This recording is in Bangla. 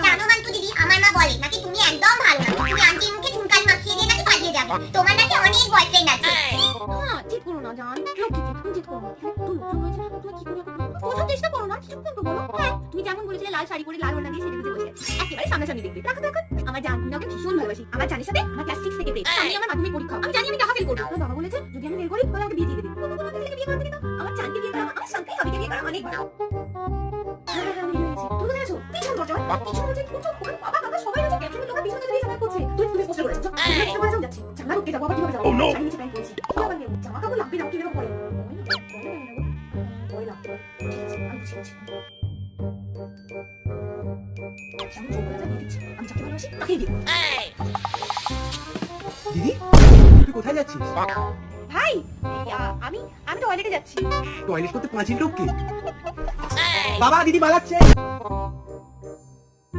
জানো মান্তু দিদি, আমার মা বলে নাকি তুমি একদম ভালো না, তুমি আন্টির মুখে চুনকালি মাখিয়ে দিয়ে নাকি পালিয়ে যাবে, তোমার নাকি অনেক বয়ফ্রেন্ড আছে। হ্যাঁ ঠিক করো না জান, লক্ষ্মী তুমি ঠিক করো না। তো লোকজন হয়েছে তুমি কি করে বোঝার চেষ্টা করো না, কিছু কিন্তু বলো। হ্যাঁ তুমি যেমন বলেছিলে লাল শাড়ি পরে লাল ওড়না দিয়ে সেজে গুজে বসে আছি, একেবারে সামনাসামনি দেখবে। রাখো রাখো, আমার জান তুমি ওকে ভীষণ ভালোবাসি। আমার জানের সাথে আমার ক্লাস 6 থেকে প্রেম, আমি আমার মাধ্যমিক পরীক্ষা, আমি জানি আমি টাকা ফেল করব। আমার বাবা বলেছে যদি আমি ফেল করি তাহলে আমাকে বিয়ে দিয়ে দেবে। বিয়ে করতে দিন, আমার জানকে বিয়ে করা আমার সঙ্গে হবে বিয়ে করা অনেক ভালো। তুমি দেখেছো পিছন দরজা পিছন দরজা কুচো করে বাবা দাদা সবাই আছে, ক্যাপ্টেন লোক পিছন দরজা দিয়ে সবাই করছে। তুই তুমি কষ্ট করেছিস আমি করে যাচ্ছি জানা রুকে যাবো, আবার কিভাবে যাবো? আমি নিচে প্যান্ট পরেছি, কি আবার নেব জামা কাপড় লাগবে না, কিভাবে পরে ওই লাগবে। ঠিক আছে আমি বুঝে গেছি, আমি চোখ করে দিয়ে দিচ্ছি, আমি যাকে ভালোবাসি তাকেই দিব। দিদি তুই কোথায় যাচ্ছিস? ভাই আমি আমি টয়লেটে যাচ্ছি। টয়লেট করতে 5 লোক কে? বাবা দিদি পালাচ্ছে।